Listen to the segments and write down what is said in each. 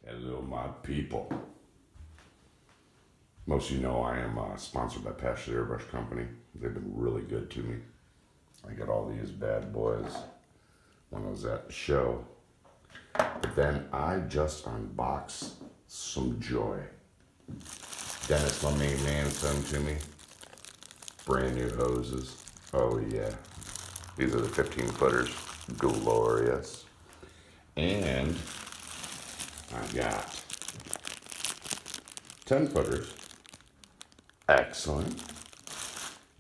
Hello, my people. Most of you know I am sponsored by Paasche Airbrush Company. They've been really good to me. I got all these bad boys when I was at the show. But then I just unboxed some joy. Dennis, my main man, sent them to me. Brand new hoses. Oh yeah. These are the 15 footers. Glorious. And I got 10 footers. Excellent.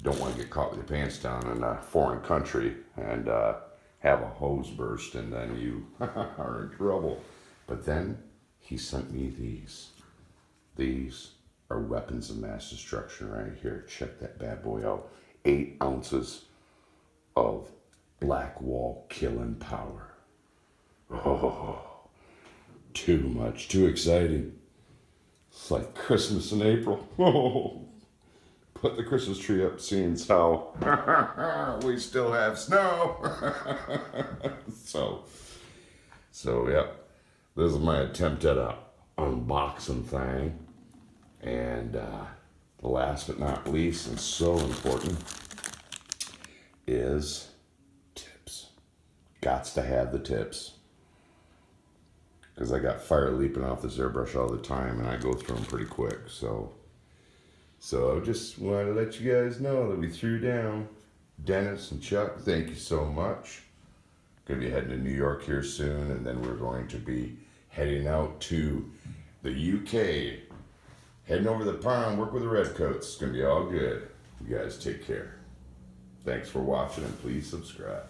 Don't want to get caught with your pants down in a foreign country and have a hose burst and then you are in trouble. But then he sent me these. These are weapons of mass destruction right here. Check that bad boy out. 8 ounces of black wall killing power. Oh, too much, too exciting. It's like Christmas in April. Oh, put the Christmas tree up, seeing as how we still have snow. so yeah, this is my attempt at a unboxing thing. And last but not least, and so important, is tips. Gots to have the tips. Because I got fire leaping off this airbrush all the time and I go through them pretty quick. So I just want to let you guys know that we threw down. Dennis and Chuck, thank you so much. Going to be heading to New York here soon, and then we're going to be heading out to the UK. Heading over the pond, work with the Redcoats. It's going to be all good. You guys take care. Thanks for watching, and please subscribe.